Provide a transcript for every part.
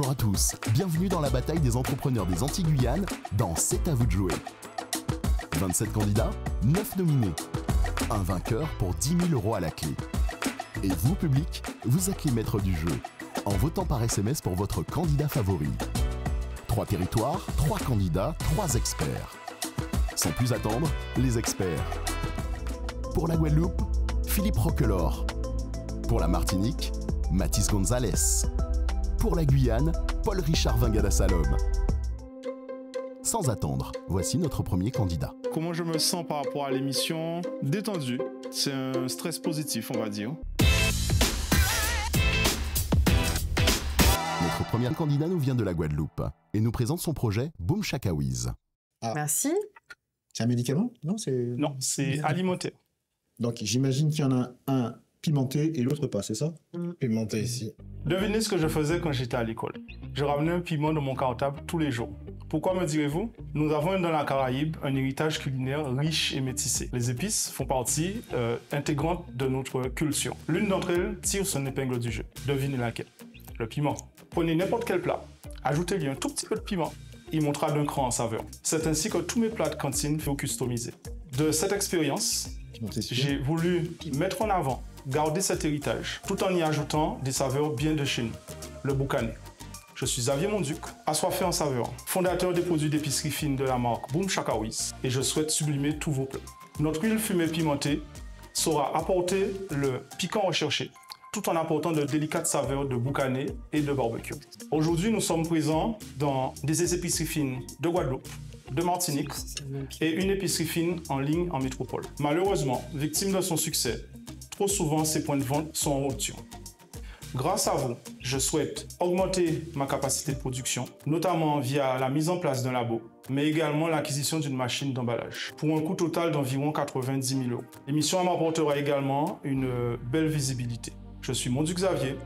Bonjour à tous, bienvenue dans la bataille des entrepreneurs des Antilles-Guyane dans C'est à vous de jouer. 27 candidats, 9 nominés. Un vainqueur pour 10 000 € à la clé. Et vous, public, vous êtes les maîtres du jeu, en votant par SMS pour votre candidat favori. 3 territoires, 3 candidats, 3 experts. Sans plus attendre, les experts. Pour la Guadeloupe, Philippe Roquelaure. Pour la Martinique, Mathis Gonzalez. Pour la Guyane, Paul-Richard Vingada-Salom. Sans attendre, voici notre premier candidat. Comment je me sens par rapport à l'émission? Détendu. C'est un stress positif, on va dire. Notre premier candidat nous vient de la Guadeloupe et nous présente son projet Boom Shakawiz. Ah. Merci. C'est un médicament? Non, c'est alimentaire. Donc j'imagine qu'il y en a un pimenté et l'autre pas, c'est ça? Pimenté ici. Devinez ce que je faisais quand j'étais à l'école. Je ramenais un piment dans mon cartable tous les jours. Pourquoi me direz-vous? Nous avons dans la Caraïbe un héritage culinaire riche et métissé. Les épices font partie intégrante de notre culture. L'une d'entre elles tire son épingle du jeu. Devinez laquelle? Le piment. Prenez n'importe quel plat, ajoutez-lui un tout petit peu de piment. Il montera d'un cran en saveur. C'est ainsi que tous mes plats de cantine furent customisés. De cette expérience, j'ai voulu mettre en avant, garder cet héritage, tout en y ajoutant des saveurs bien de chez nous. Le boucané. Je suis Xavier Monduc, assoiffé en saveur, fondateur des produits d'épicerie fine de la marque Boom Shakawiz, et je souhaite sublimer tous vos plats. Notre huile fumée pimentée saura apporter le piquant recherché, tout en apportant de délicates saveurs de boucané et de barbecue. Aujourd'hui, nous sommes présents dans des épiceries fines de Guadeloupe, de Martinique et une épicerie fine en ligne en métropole. Malheureusement, victime de son succès, trop souvent ces points de vente sont en rupture. Grâce à vous, je souhaite augmenter ma capacité de production, notamment via la mise en place d'un labo, mais également l'acquisition d'une machine d'emballage, pour un coût total d'environ 90 000 €. L'émission m'apportera également une belle visibilité. Je suis Monduc Xavier,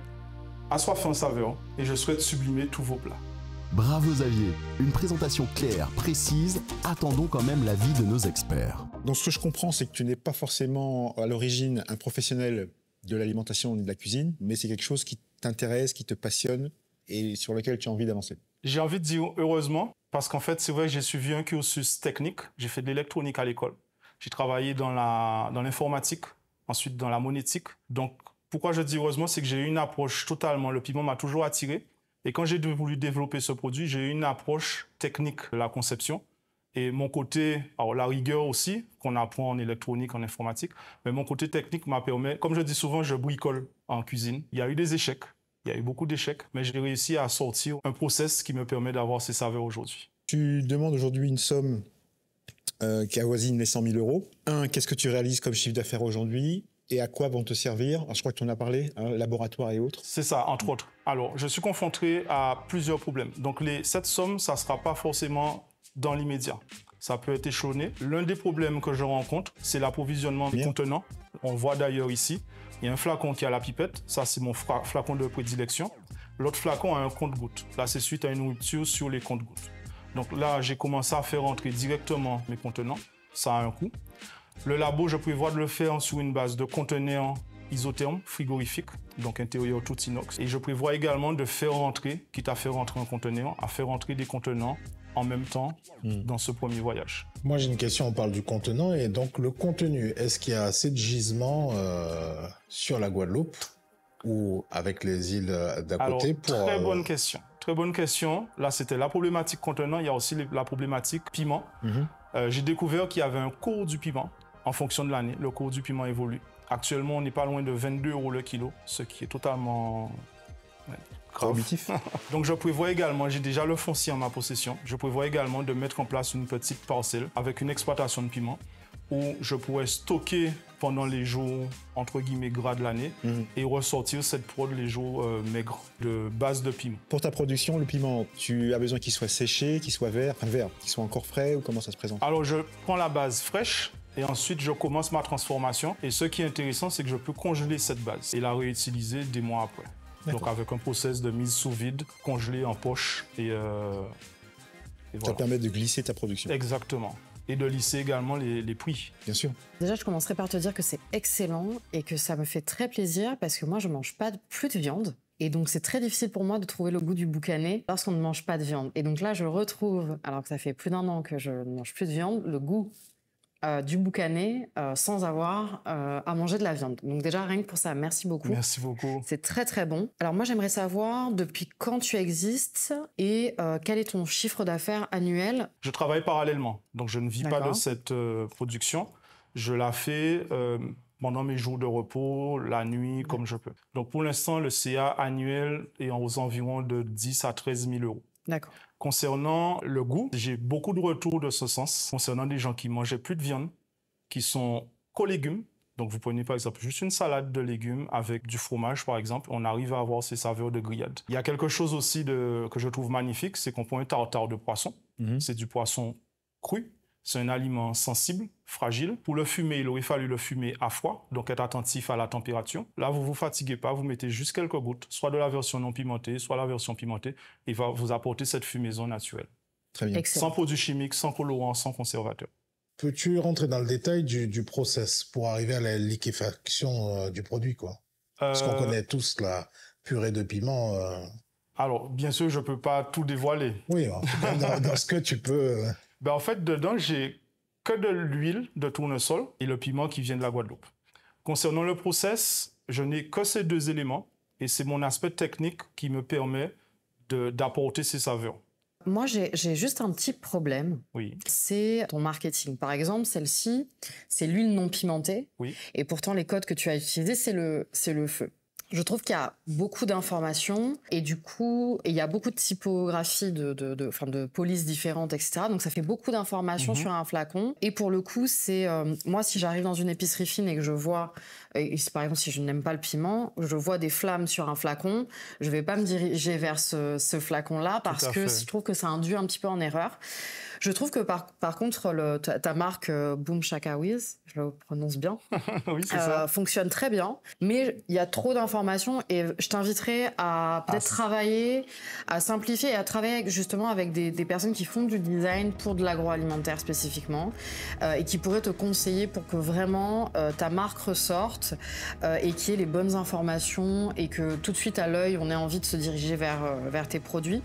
assoiffé en saveur, et je souhaite sublimer tous vos plats. Bravo Xavier, une présentation claire, précise, attendons quand même l'avis de nos experts. Donc ce que je comprends, c'est que tu n'es pas forcément à l'origine un professionnel de l'alimentation et de la cuisine, mais c'est quelque chose qui t'intéresse, qui te passionne et sur lequel tu as envie d'avancer. J'ai envie de dire heureusement, parce qu'en fait, c'est vrai que j'ai suivi un cursus technique. J'ai fait de l'électronique à l'école. J'ai travaillé dans l'informatique, ensuite dans la monétique. Donc, pourquoi je dis heureusement, c'est que j'ai eu une approche totalement... Le piment m'a toujours attiré. Et quand j'ai voulu développer ce produit, j'ai eu une approche technique de la conception. Et mon côté, alors la rigueur aussi, qu'on apprend en électronique, en informatique, mais mon côté technique m'a permis, comme je dis souvent, je bricole en cuisine. Il y a eu des échecs, il y a eu beaucoup d'échecs, mais j'ai réussi à sortir un process qui me permet d'avoir ces saveurs aujourd'hui. Tu demandes aujourd'hui une somme qui avoisine les 100 000 €. Qu'est-ce que tu réalises comme chiffre d'affaires aujourd'hui et à quoi vont te servir? Alors, je crois que tu en as parlé, laboratoire et autres. C'est ça, entre autres. Alors, je suis confronté à plusieurs problèmes. Donc, cette somme, ça ne sera pas forcément dans l'immédiat. Ça peut être échelonné. L'un des problèmes que je rencontre, c'est l'approvisionnement des contenants. On voit d'ailleurs ici, il y a un flacon qui a la pipette. Ça, c'est mon flacon de prédilection. L'autre flacon a un compte-gouttes. Là, c'est suite à une rupture sur les comptes-gouttes. Donc là, j'ai commencé à faire rentrer directement mes contenants. Ça a un coût. Le labo, je prévois de le faire sur une base de conteneurs isothermes, frigorifiques, donc intérieur tout inox. Et je prévois également de faire rentrer, quitte à faire rentrer un conteneur, à faire rentrer des contenants en même temps dans ce premier voyage. Moi, j'ai une question, on parle du contenant et donc le contenu. Est-ce qu'il y a assez de gisements sur la Guadeloupe ou avec les îles d'à côté pour... Très bonne question. Très bonne question. Là, c'était la problématique contenant. Il y a aussi la problématique piment. J'ai découvert qu'il y avait un cours du piment en fonction de l'année. Le cours du piment évolue. Actuellement, on n'est pas loin de 22 € le kilo, ce qui est totalement grave. Donc, je prévois également, j'ai déjà le foncier en ma possession, je prévois également de mettre en place une petite parcelle avec une exploitation de piment où je pourrais stocker pendant les jours, entre guillemets, gras de l'année et ressortir cette prod les jours maigres de base de piment. Pour ta production, le piment, tu as besoin qu'il soit séché, qu'il soit vert, qu'il soit encore frais ou comment ça se présente? Alors, je prends la base fraîche et ensuite, je commence ma transformation. Et ce qui est intéressant, c'est que je peux congeler cette base et la réutiliser des mois après. Donc, avec un process de mise sous vide, congelé en poche et voilà. Ça permet de glisser ta production. Exactement. Et de lisser également les prix. Bien sûr. Déjà, je commencerai par te dire que c'est excellent et que ça me fait très plaisir parce que moi, je mange pas plus de viande. Et donc, c'est très difficile pour moi de trouver le goût du boucané lorsqu'on ne mange pas de viande. Et donc là, je retrouve, alors que ça fait plus d'1 an que je ne mange plus de viande, le goût du boucané sans avoir à manger de la viande. Donc déjà, rien que pour ça, merci beaucoup. Merci beaucoup. C'est très, très bon. Alors moi, j'aimerais savoir depuis quand tu existes et quel est ton chiffre d'affaires annuel? Je travaille parallèlement, donc je ne vis pas de cette production. Je la fais pendant mes jours de repos, la nuit, comme je peux. Donc pour l'instant, le CA annuel est aux environs de 10 à 13 000 euros. D'accord. Concernant le goût, j'ai beaucoup de retours de ce sens, concernant des gens qui mangeaient plus de viande, qui sont co-légumes. Donc vous prenez par exemple juste une salade de légumes avec du fromage par exemple, on arrive à avoir ces saveurs de grillade. Il y a quelque chose aussi que je trouve magnifique, c'est qu'on prend un tartare de poisson. C'est du poisson cru. C'est un aliment sensible, fragile. Pour le fumer, il aurait fallu le fumer à froid, donc être attentif à la température. Là, vous ne vous fatiguez pas, vous mettez juste quelques gouttes, soit de la version non pimentée, soit la version pimentée, et va vous apporter cette fumaison naturelle. Très bien. Excellent. Sans produits chimiques, sans colorants, sans conservateurs. Peux-tu rentrer dans le détail du process pour arriver à la liquéfaction du produit, quoi? Parce qu'on connaît tous la purée de piment. Alors, bien sûr, je ne peux pas tout dévoiler. Oui, dans ce que tu peux... Ben, en fait, dedans, j'ai que de l'huile de tournesol et le piment qui vient de la Guadeloupe. Concernant le process, je n'ai que ces 2 éléments et c'est mon aspect technique qui me permet d'apporter ces saveurs. Moi, j'ai juste un petit problème. Oui. C'est ton marketing. Par exemple, celle-ci, c'est l'huile non pimentée. Oui. Et pourtant, les codes que tu as utilisés, c'est le feu. Je trouve qu'il y a beaucoup d'informations et du coup, il y a beaucoup de typographies, de polices différentes, etc. Donc, ça fait beaucoup d'informations sur un flacon. Et pour le coup, c'est moi, si j'arrive dans une épicerie fine et que je vois, par exemple, si je n'aime pas le piment, je vois des flammes sur un flacon, je vais pas me diriger vers ce flacon-là parce que je trouve que ça induit un petit peu en erreur. Je trouve que par contre, ta marque Boom Shaka Wiz, je le prononce bien, oui, c'est ça. fonctionne très bien, mais il y a trop d'informations et je t'inviterai à peut-être travailler, à simplifier et à travailler justement avec des personnes qui font du design pour de l'agroalimentaire spécifiquement et qui pourraient te conseiller pour que vraiment ta marque ressorte et qu'il y ait les bonnes informations et que tout de suite à l'œil, on ait envie de se diriger vers tes produits.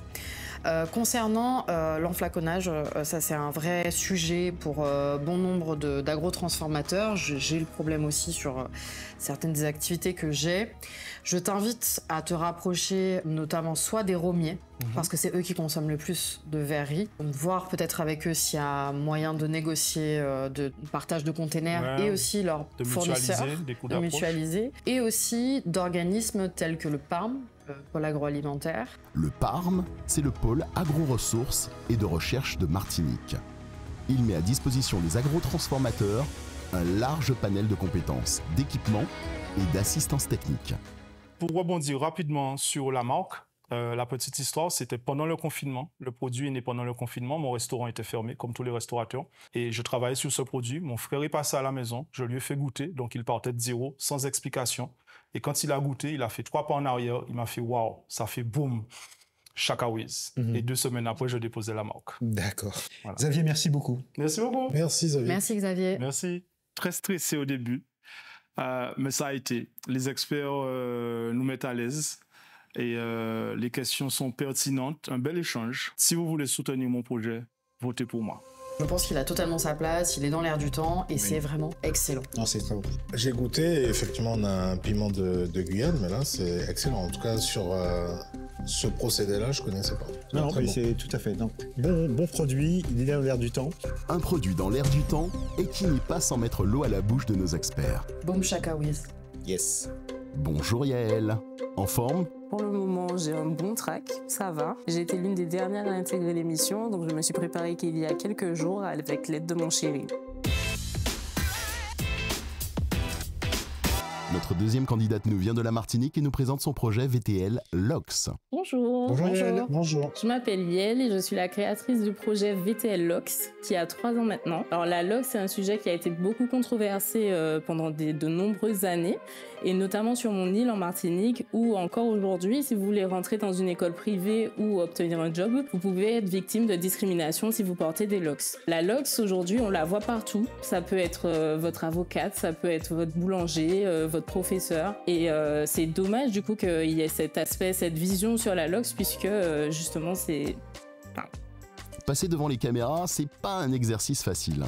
Concernant l'enflaconnage, ça c'est un vrai sujet pour bon nombre d'agrotransformateurs. J'ai le problème aussi sur certaines des activités que j'ai. Je t'invite à te rapprocher notamment soit des romiers, parce que c'est eux qui consomment le plus de verreries. Donc, voir peut-être avec eux s'il y a moyen de négocier de partage de containers et aussi leurs fournisseurs, de mutualiser, et aussi d'organismes tels que le PARM, pôle agroalimentaire. Le PARM, c'est le pôle agro-ressources et de recherche de Martinique. Il met à disposition des agrotransformateurs un large panel de compétences, d'équipements et d'assistance technique. Pour rebondir rapidement sur la marque, la petite histoire, c'était pendant le confinement. Le produit est né pendant le confinement. Mon restaurant était fermé, comme tous les restaurateurs. Et je travaillais sur ce produit. Mon frère est passé à la maison. Je lui ai fait goûter. Donc, il partait de zéro, sans explication. Et quand il a goûté, il a fait 3 pas en arrière. Il m'a fait « Waouh, ça fait boum, Shaka Wiz ». Et 2 semaines après, je déposais la marque. D'accord. Voilà. Xavier, merci beaucoup. Merci beaucoup. Merci Xavier. Merci Xavier. Merci. Très stressé au début, mais ça a été. Les experts nous mettent à l'aise et les questions sont pertinentes. Un bel échange. Si vous voulez soutenir mon projet, votez pour moi. Je pense qu'il a totalement sa place, il est dans l'air du temps et c'est vraiment excellent. Non, c'est très bon. J'ai goûté et effectivement on a un piment de Guyane, mais là c'est excellent. En tout cas sur ce procédé-là, je connaissais pas. Non, Très mais bon. c'est tout à fait. Non. Bon produit, il est dans l'air du temps. Un produit dans l'air du temps et qui n'est pas sans mettre l'eau à la bouche de nos experts. Boom Shaka Wiz. Yes. Bonjour Yael, en forme? Pour le moment, j'ai un bon track, ça va. J'ai été l'une des dernières à intégrer l'émission, donc je me suis préparée qu'il y a quelques jours avec l'aide de mon chéri. Notre deuxième candidate nous vient de la Martinique et nous présente son projet VTL LOX. Bonjour. Bonjour Yael. Bonjour. Je m'appelle Yael et je suis la créatrice du projet VTL LOX qui a 3 ans maintenant. Alors la LOX, c'est un sujet qui a été beaucoup controversé pendant de nombreuses années et notamment sur mon île en Martinique où encore aujourd'hui, si vous voulez rentrer dans une école privée ou obtenir un job, vous pouvez être victime de discrimination si vous portez des LOX. La LOX, aujourd'hui, on la voit partout. Ça peut être votre avocate, ça peut être votre boulanger, votre votre professeur. Et c'est dommage du coup qu'il y ait cet aspect, cette vision sur la LOX, puisque justement c'est... Passer devant les caméras, c'est pas un exercice facile.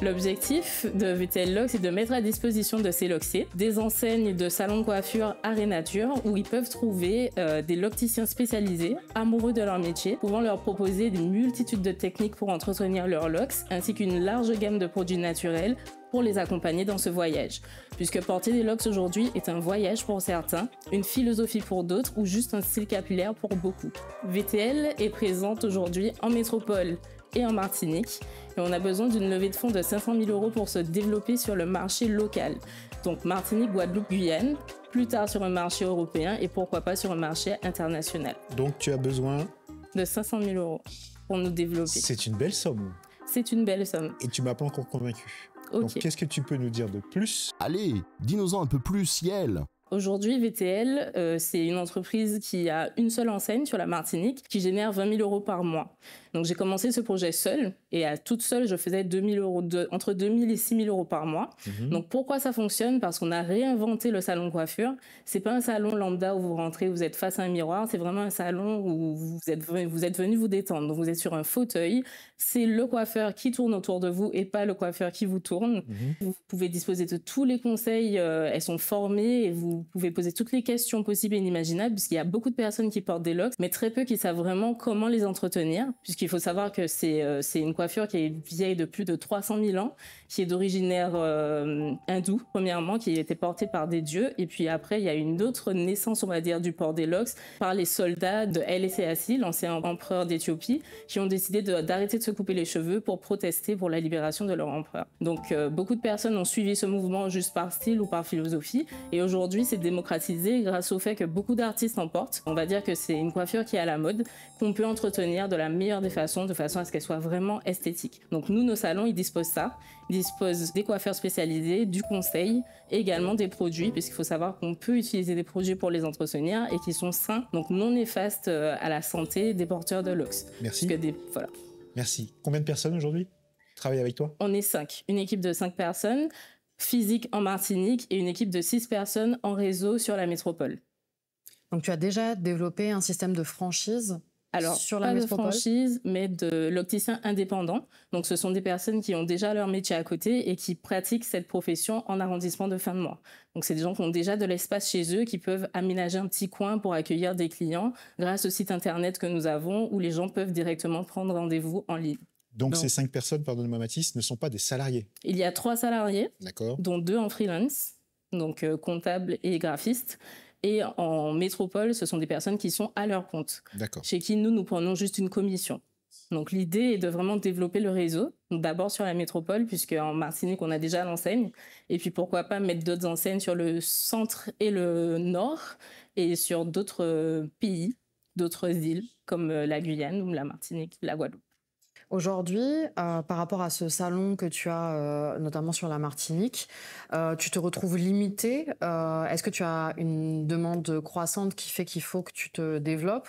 L'objectif de VTL Locks est de mettre à disposition de ces loxiers des enseignes de salons de coiffure art et nature où ils peuvent trouver des locticiens spécialisés, amoureux de leur métier, pouvant leur proposer des multitudes de techniques pour entretenir leurs locks, ainsi qu'une large gamme de produits naturels pour les accompagner dans ce voyage. Puisque porter des locks aujourd'hui est un voyage pour certains, une philosophie pour d'autres ou juste un style capillaire pour beaucoup. VTL est présente aujourd'hui en métropole et en Martinique. Et on a besoin d'une levée de fonds de 500 000 € pour se développer sur le marché local. Donc Martinique, Guadeloupe, Guyane, plus tard sur un marché européen et pourquoi pas sur un marché international. Donc tu as besoin de 500 000 € pour nous développer. C'est une belle somme. C'est une belle somme. Et tu m'as pas encore convaincu. Ok. Donc qu'est-ce que tu peux nous dire de plus? Allez, dis-nous-en un peu plus, Yael. Aujourd'hui, VTL, c'est une entreprise qui a une seule enseigne sur la Martinique qui génère 20 000 € par mois. Donc j'ai commencé ce projet seule et à toute seule, je faisais entre 2 000 et 6 000 € par mois. Donc pourquoi ça fonctionne? Parce qu'on a réinventé le salon de coiffure. C'est pas un salon lambda où vous rentrez, vous êtes face à un miroir. C'est vraiment un salon où vous êtes venu vous détendre. Donc vous êtes sur un fauteuil. C'est le coiffeur qui tourne autour de vous et pas le coiffeur qui vous tourne. Vous pouvez disposer de tous les conseils. Elles sont formées et vous pouvez poser toutes les questions possibles et inimaginables puisqu'il y a beaucoup de personnes qui portent des locks, mais très peu qui savent vraiment comment les entretenir. Puisqu'il faut savoir que c'est une coiffure qui est vieille de plus de 300 000 ans, qui est d'originaire hindoue, premièrement, qui a été portée par des dieux. Et puis après, il y a une autre naissance, on va dire, du port des locks par les soldats de Haile Selassie, l'ancien empereur d'Éthiopie, qui ont décidé d'arrêter de se couper les cheveux pour protester pour la libération de leur empereur. Donc beaucoup de personnes ont suivi ce mouvement juste par style ou par philosophie. Et aujourd'hui, c'est démocratisé grâce au fait que beaucoup d'artistes en portent. On va dire que c'est une coiffure qui est à la mode, qu'on peut entretenir de la meilleure des façons, de façon à ce qu'elle soit vraiment esthétique. Donc nous, nos salons, ils disposent ça. Ils disposent des coiffeurs spécialisés, du conseil, et également des produits, puisqu'il faut savoir qu'on peut utiliser des produits pour les entretenir et qui sont sains, donc non néfastes à la santé des porteurs de locks. Merci. Voilà. Merci. Combien de personnes aujourd'hui travaillent avec toi? On est 5. Une équipe de 5 personnes, physique en Martinique, et une équipe de 6 personnes en réseau sur la métropole. Donc tu as déjà développé un système de franchise? Alors, sur la pas de métropole? franchise, mais de locticiens indépendants. Donc, ce sont des personnes qui ont déjà leur métier à côté et qui pratiquent cette profession en arrondissement de fin de mois. Donc, c'est des gens qui ont déjà de l'espace chez eux, qui peuvent aménager un petit coin pour accueillir des clients grâce au site internet que nous avons où les gens peuvent directement prendre rendez-vous en ligne. Donc ces 5 personnes, pardonnez-moi Mathis, ne sont pas des salariés? Il y a 3 salariés, D'accord. dont 2 en freelance, donc comptables et graphistes. Et en métropole, ce sont des personnes qui sont à leur compte, chez qui nous prenons juste une commission. Donc l'idée est de vraiment développer le réseau, d'abord sur la métropole, puisqu'en Martinique, on a déjà l'enseigne. Et puis pourquoi pas mettre d'autres enseignes sur le centre et le nord, et sur d'autres pays, d'autres îles, comme la Guyane ou la Martinique, la Guadeloupe. Aujourd'hui, par rapport à ce salon que tu as, notamment sur la Martinique, tu te retrouves limité. Est-ce que tu as une demande croissante qui fait qu'il faut que tu te développes,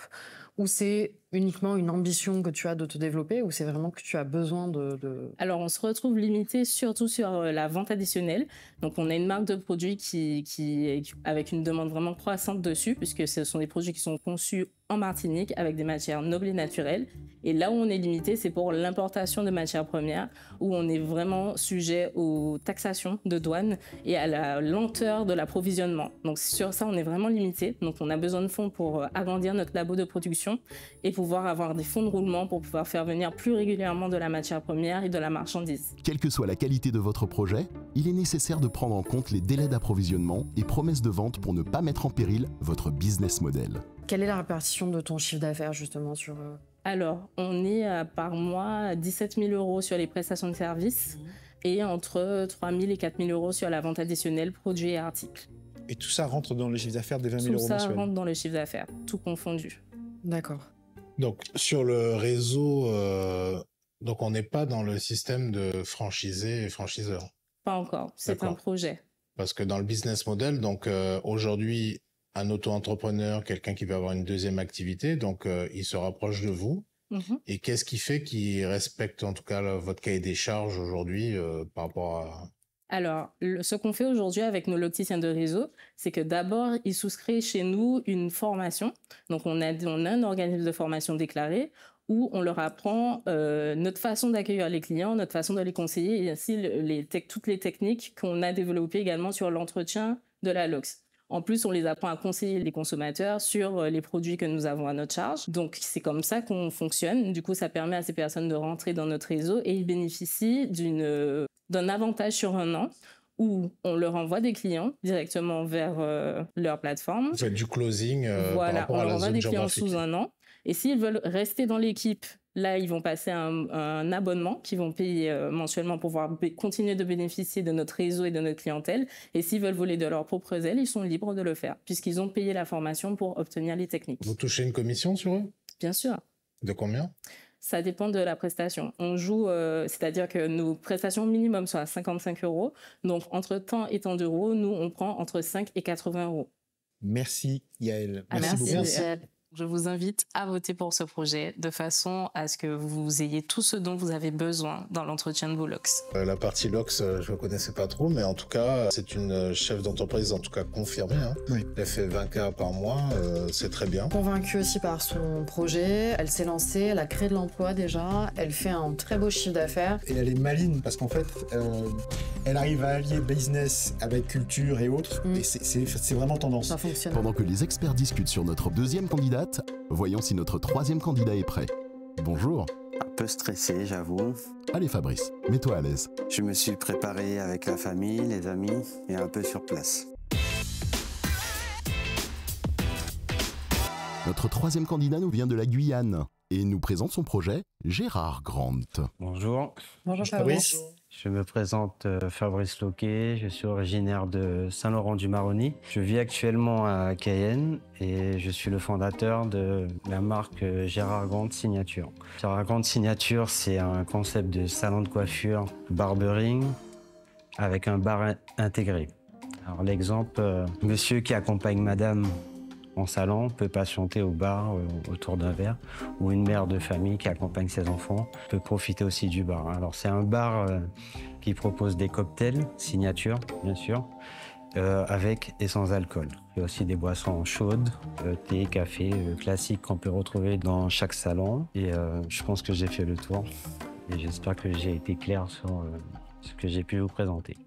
ou c'est uniquement une ambition que tu as de te développer, ou c'est vraiment que tu as besoin de... Alors, on se retrouve limité surtout sur la vente additionnelle. Donc, on a une marque de produits qui est avec une demande vraiment croissante dessus, puisque ce sont des produits qui sont conçus en Martinique avec des matières nobles et naturelles. Et là où on est limité, c'est pour l'importation de matières premières, où on est vraiment sujet aux taxations de douane et à la lenteur de l'approvisionnement. Donc, sur ça, on est vraiment limité. Donc, on a besoin de fonds pour agrandir notre labo de production et pouvoir avoir des fonds de roulement pour pouvoir faire venir plus régulièrement de la matière première et de la marchandise. Quelle que soit la qualité de votre projet, il est nécessaire de prendre en compte les délais d'approvisionnement et promesses de vente pour ne pas mettre en péril votre business model. Quelle est la répartition de ton chiffre d'affaires justement sur... Alors, on est par mois à 17 000 € sur les prestations de services et entre 3 000 et 4 000 € sur la vente additionnelle produits et articles. Et tout ça rentre dans le chiffre d'affaires des 20 000 € mensuels? Tout ça rentre dans le chiffre d'affaires, tout confondu. D'accord. Donc, sur le réseau, donc on n'est pas dans le système de franchisé et franchiseur? Pas encore, c'est un projet. Parce que dans le business model, donc aujourd'hui, un auto-entrepreneur, quelqu'un qui veut avoir une deuxième activité, donc il se rapproche de vous. Et qu'est-ce qui fait qu'il respecte en tout cas votre cahier des charges aujourd'hui par rapport Alors, ce qu'on fait aujourd'hui avec nos locticiens de réseau, c'est que d'abord, ils souscrivent chez nous une formation. Donc, on a un organisme de formation déclaré où on leur apprend notre façon d'accueillir les clients, notre façon de les conseiller et ainsi toutes les techniques qu'on a développées également sur l'entretien de la LOX. En plus, on les apprend à conseiller les consommateurs sur les produits que nous avons à notre charge. Donc, c'est comme ça qu'on fonctionne. Du coup, ça permet à ces personnes de rentrer dans notre réseau et ils bénéficient d'un avantage sur un an où on leur envoie des clients directement vers leur plateforme. Vous faites du closing voilà, par rapport à la zone on leur envoie des clients géographique. sous un an. Et s'ils veulent rester dans l'équipe, là, ils vont passer un abonnement qu'ils vont payer mensuellement pour pouvoir continuer de bénéficier de notre réseau et de notre clientèle. Et s'ils veulent voler de leurs propres ailes, ils sont libres de le faire, puisqu'ils ont payé la formation pour obtenir les techniques. Vous touchez une commission sur eux? Bien sûr. De combien? Ça dépend de la prestation. On joue, c'est-à-dire que nos prestations minimum sont à 55 €. Donc, entre temps et temps d'euros, nous, on prend entre 5 et 80 €. Merci Yael. Merci beaucoup. Michel. Je vous invite à voter pour ce projet de façon à ce que vous ayez tout ce dont vous avez besoin dans l'entretien de vos LOX. La partie LOX, je ne connaissais pas trop, mais en tout cas, c'est une chef d'entreprise, en tout cas confirmée. Hein. Oui. Elle fait 20 cas par mois, c'est très bien. Convaincue aussi par son projet, elle s'est lancée, elle a créé de l'emploi déjà, elle fait un très beau chiffre d'affaires. Et elle est maligne parce qu'en fait, elle arrive à allier business avec culture et autres. Et c'est vraiment tendance. Ça fonctionne. Pendant que les experts discutent sur notre deuxième candidate, voyons si notre troisième candidat est prêt. Bonjour. Un peu stressé, j'avoue. Allez Fabrice, mets-toi à l'aise. Je me suis préparé avec la famille, les amis et un peu sur place. Notre troisième candidat nous vient de la Guyane et nous présente son projet Gérard Grant. Bonjour. Bonjour Fabrice. Fabrice. Je me présente Fabrice Loquet, je suis originaire de Saint-Laurent-du-Maroni. Je vis actuellement à Cayenne et je suis le fondateur de la marque Gérard Grant Signature. Gérard Grant Signature, c'est un concept de salon de coiffure, barbering, avec un bar intégré. Alors l'exemple, monsieur qui accompagne madame en salon peut patienter au bar autour d'un verre, ou une mère de famille qui accompagne ses enfants peut profiter aussi du bar. Alors c'est un bar qui propose des cocktails, signature bien sûr, avec et sans alcool. Il y a aussi des boissons chaudes, thé, café, classiques qu'on peut retrouver dans chaque salon. Et je pense que j'ai fait le tour et j'espère que j'ai été clair sur ce que j'ai pu vous présenter.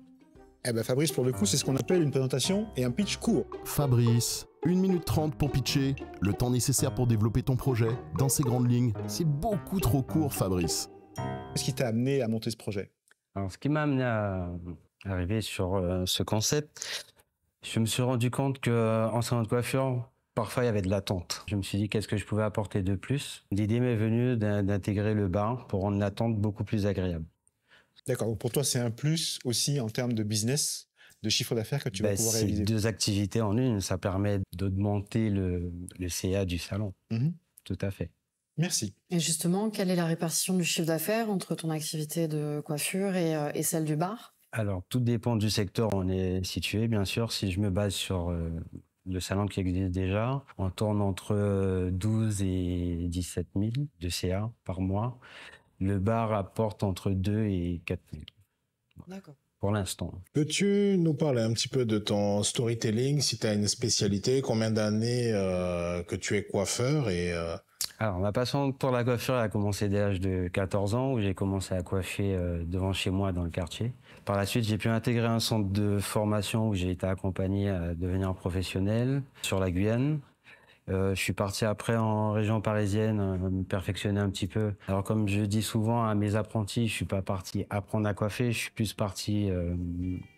Eh ben Fabrice, pour le coup, c'est ce qu'on appelle une présentation et un pitch court. Fabrice, 1 minute 30 pour pitcher, le temps nécessaire pour développer ton projet, dans ses grandes lignes. C'est beaucoup trop court Fabrice. Qu'est-ce qui t'a amené à monter ce projet? Alors ce qui m'a amené à arriver sur ce concept, je me suis rendu compte qu'en salon de coiffure, parfois il y avait de l'attente. Je me suis dit qu'est-ce que je pouvais apporter de plus. L'idée m'est venue d'intégrer le bar pour rendre l'attente beaucoup plus agréable. D'accord, donc pour toi c'est un plus aussi en termes de business, de chiffre d'affaires que tu vas pouvoir réaliser. C'est 2 activités en une, ça permet d'augmenter le CA du salon. Tout à fait. Merci. Et justement, quelle est la répartition du chiffre d'affaires entre ton activité de coiffure et celle du bar? Alors, tout dépend du secteur où on est situé, bien sûr. Si je me base sur le salon qui existe déjà, on tourne entre 12 et 17 000 de CA par mois. Le bar apporte entre 2 et 4 000. D'accord. Pour l'instant. Peux-tu nous parler un petit peu de ton storytelling, si tu as une spécialité, combien d'années que tu es coiffeur et Alors, ma passion pour la coiffure a commencé dès l'âge de 14 ans, où j'ai commencé à coiffer devant chez moi dans le quartier. Par la suite, j'ai pu intégrer un centre de formation où j'ai été accompagné à devenir professionnel sur la Guyane. Je suis parti après en région parisienne me perfectionner un petit peu. Alors comme je dis souvent à mes apprentis, je suis pas parti apprendre à coiffer, je suis plus parti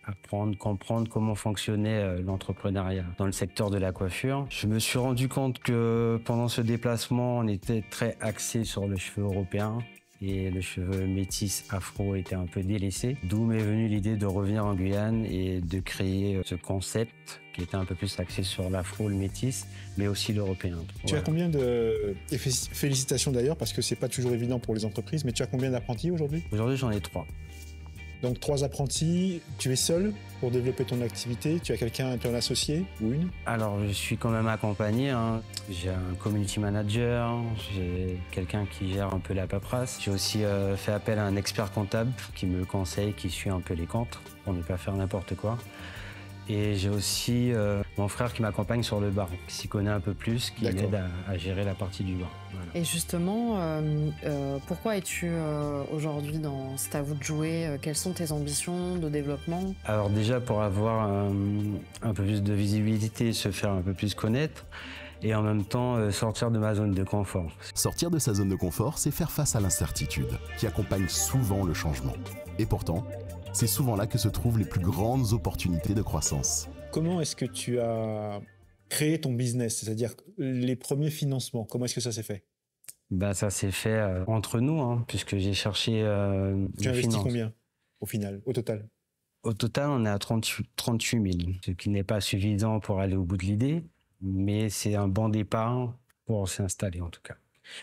apprendre, comprendre comment fonctionnait l'entrepreneuriat dans le secteur de la coiffure. Je me suis rendu compte que pendant ce déplacement, on était très axé sur le cheveu européen. Et le cheveu métis afro était un peu délaissé. D'où m'est venue l'idée de revenir en Guyane et de créer ce concept qui était un peu plus axé sur l'afro, le métis, mais aussi l'européen. Tu as combien de... Et félicitations d'ailleurs, parce que c'est pas toujours évident pour les entreprises, mais tu as combien d'apprentis aujourd'hui? Aujourd'hui, j'en ai 3. Donc 3 apprentis, tu es seul pour développer ton activité? Tu as quelqu'un, tu es un associé ou une? Alors, je suis quand même accompagné, hein. J'ai un community manager, j'ai quelqu'un qui gère un peu la paperasse. J'ai aussi fait appel à un expert comptable qui me conseille, qui suit un peu les comptes pour ne pas faire n'importe quoi. Et j'ai aussi mon frère qui m'accompagne sur le bar, qui s'y connaît un peu plus, qui m'aide à gérer la partie du bar. Voilà. Et justement, pourquoi es-tu aujourd'hui dans C'est à vous de jouer? Quelles sont tes ambitions de développement? Alors déjà, pour avoir un peu plus de visibilité, se faire un peu plus connaître, et en même temps sortir de ma zone de confort. Sortir de sa zone de confort, c'est faire face à l'incertitude, qui accompagne souvent le changement. Et pourtant, c'est souvent là que se trouvent les plus grandes opportunités de croissance. Comment est-ce que tu as créé ton business? C'est-à-dire les premiers financements, comment est-ce que ça s'est fait? Ben, ça s'est fait entre nous, hein, puisque j'ai cherché Tu as investi combien au final, au total? Au total, on est à 38 000, ce qui n'est pas suffisant pour aller au bout de l'idée, mais c'est un bon départ pour s'installer en tout cas.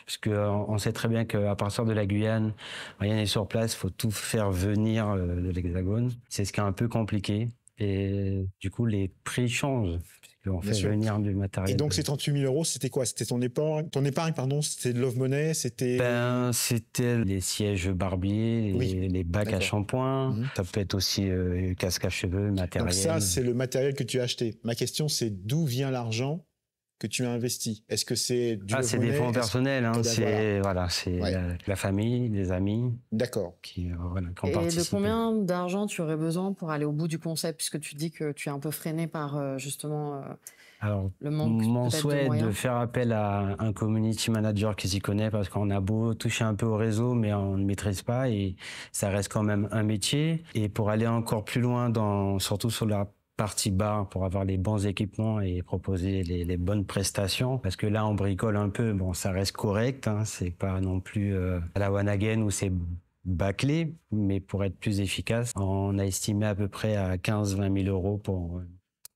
Parce qu'on sait très bien qu'à partir de la Guyane, rien n'est sur place, il faut tout faire venir de l'Hexagone. C'est ce qui est un peu compliqué. Et du coup, les prix changent, puisqu'on fait venir du matériel. Et donc, ces 38 000 €, c'était quoi? C'était ton épargne, pardon? C'était de Love Money? C'était les sièges barbiers, les bacs à shampoing. Ça peut être aussi casque à cheveux, matériel. Donc ça, c'est le matériel que tu as acheté. Ma question, c'est d'où vient l'argent que tu as investi? Est-ce que c'est du Love c'est Money? des fonds personnels, hein. C'est Ouais. la famille, les amis. D'accord. Qui ont Et participé. de combien d'argent tu aurais besoin pour aller au bout du concept, puisque tu dis que tu es un peu freiné par justement Alors, le manque mon peut-être souhait de est moyens? de faire appel à un community manager qui s'y connaît, parce qu'on a beau toucher un peu au réseau, mais on ne maîtrise pas et ça reste quand même un métier. Et pour aller encore plus loin, surtout sur la partie bar, pour avoir les bons équipements et proposer les bonnes prestations, parce que là on bricole un peu, bon ça reste correct, hein, c'est pas non plus à la one again où c'est bâclé, mais pour être plus efficace, on a estimé à peu près à 15-20 000 € pour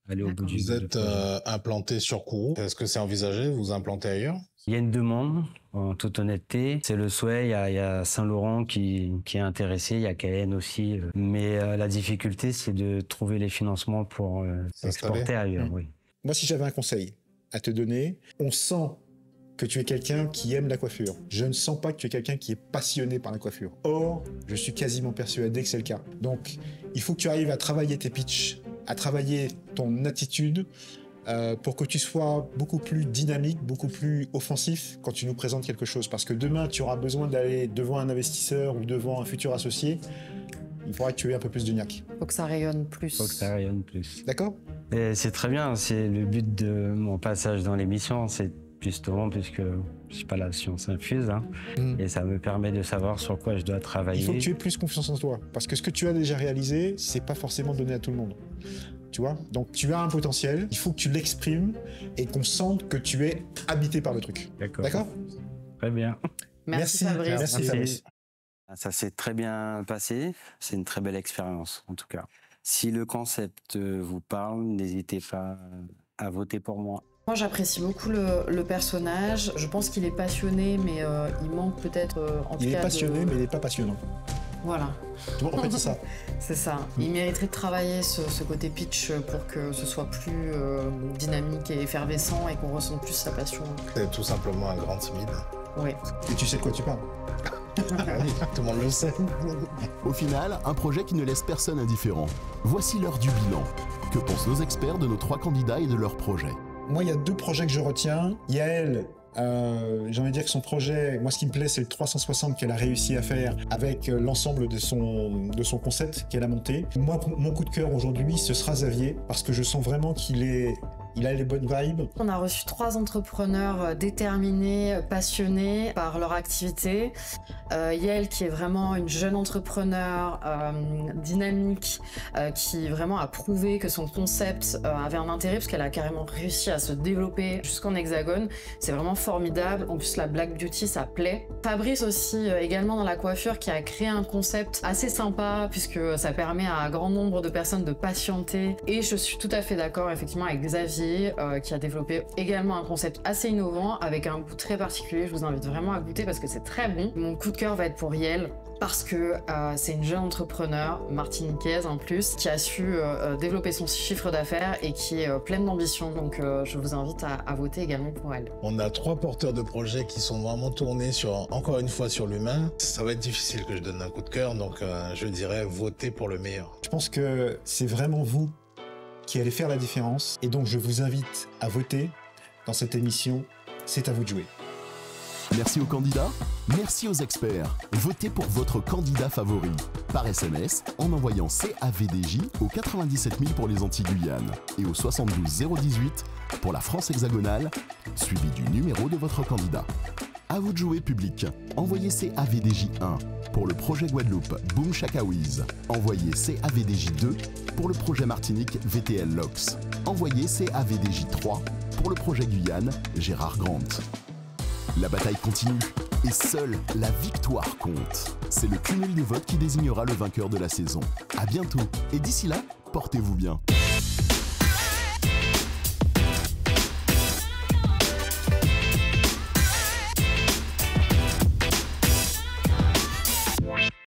aller au bout du Vous êtes implanté sur Kourou. Est-ce que c'est envisagé de vous implanter ailleurs? Il y a une demande, en toute honnêteté. C'est le souhait. Il y a Saint-Laurent qui est intéressé. Il y a Cayenne aussi. Mais la difficulté, c'est de trouver les financements pour exporter ailleurs. Oui. Moi, si j'avais un conseil à te donner, on sent que tu es quelqu'un qui aime la coiffure. Je ne sens pas que tu es quelqu'un qui est passionné par la coiffure. Or, je suis quasiment persuadé que c'est le cas. Donc, il faut que tu arrives à travailler tes pitchs, à travailler ton attitude, pour que tu sois beaucoup plus dynamique, beaucoup plus offensif quand tu nous présentes quelque chose. Parce que demain, tu auras besoin d'aller devant un investisseur ou devant un futur associé. Il faudra que tu aies un peu plus de niaque. Faut que ça rayonne plus. Faut que ça rayonne plus. D'accord? Et c'est très bien. C'est le but de mon passage dans l'émission. C'est justement puisque je suis pas la science infuse, hein, et ça me permet de savoir sur quoi je dois travailler. Il faut que tu aies plus confiance en toi. Parce que ce que tu as déjà réalisé, c'est pas forcément donné à tout le monde. Tu vois? Donc tu as un potentiel, il faut que tu l'exprimes et qu'on sente que tu es habité par le truc. D'accord. D'accord? Très bien. Merci Fabrice. Merci Fabrice. Ça s'est très bien passé. C'est une très belle expérience, en tout cas. Si le concept vous parle, n'hésitez pas à voter pour moi. Moi, j'apprécie beaucoup le personnage. Je pense qu'il est passionné, mais il manque peut-être, en tout cas... Il est passionné, mais il n'est pas passionnant. Voilà. Tu vois, en fait, c'est ça. C'est ça. Il mériterait de travailler ce côté pitch pour que ce soit plus dynamique et effervescent et qu'on ressente plus sa passion. C'est tout simplement un grand timide. Oui. Et tu sais de quoi tu parles. Tout le monde le sait. Au final, un projet qui ne laisse personne indifférent. Voici l'heure du bilan. Que pensent nos experts de nos 3 candidats et de leur projet? Moi, il y a 2 projets que je retiens. Yael, j'ai envie de dire que son projet, moi ce qui me plaît, c'est le 360 qu'elle a réussi à faire avec l'ensemble de son concept qu'elle a monté. Moi, mon coup de cœur aujourd'hui, ce sera Xavier, parce que je sens vraiment il a les bonnes vibes. On a reçu 3 entrepreneurs déterminés, passionnés par leur activité. Yael, qui est vraiment une jeune entrepreneur dynamique, qui vraiment a prouvé que son concept avait un intérêt, parce qu'elle a carrément réussi à se développer jusqu'en Hexagone. C'est vraiment formidable. En plus, la Black Beauty, ça plaît. Fabrice aussi, également dans la coiffure, qui a créé un concept assez sympa, puisque ça permet à un grand nombre de personnes de patienter. Et je suis tout à fait d'accord, effectivement, avec Xavier, Olivier, qui a développé également un concept assez innovant avec un goût très particulier. Je vous invite vraiment à goûter parce que c'est très bon. Mon coup de cœur va être pour Riel, parce que c'est une jeune entrepreneur martiniquaise en plus, qui a su développer son chiffre d'affaires et qui est pleine d'ambition. Donc je vous invite à voter également pour elle. On a 3 porteurs de projets qui sont vraiment tournés encore une fois sur l'humain. Ça va être difficile que je donne un coup de cœur, donc je dirais voter pour le meilleur. Je pense que c'est vraiment vous qui allez faire la différence. Et donc je vous invite à voter dans cette émission. C'est à vous de jouer. Merci aux candidats, merci aux experts. Votez pour votre candidat favori par SMS en envoyant CAVDJ au 97 000 pour les Antilles-Guyane et au 72 018 pour la France hexagonale, suivi du numéro de votre candidat. À vous de jouer, public. Envoyez CAVDJ 1 pour le projet Guadeloupe Boom Shakawiz. Envoyez CAVDJ 2 pour le projet Martinique VTL LOX. Envoyez CAVDJ 3 pour le projet Guyane Gérard Grant. La bataille continue et seule la victoire compte. C'est le cumul des votes qui désignera le vainqueur de la saison. À bientôt et d'ici là, portez-vous bien.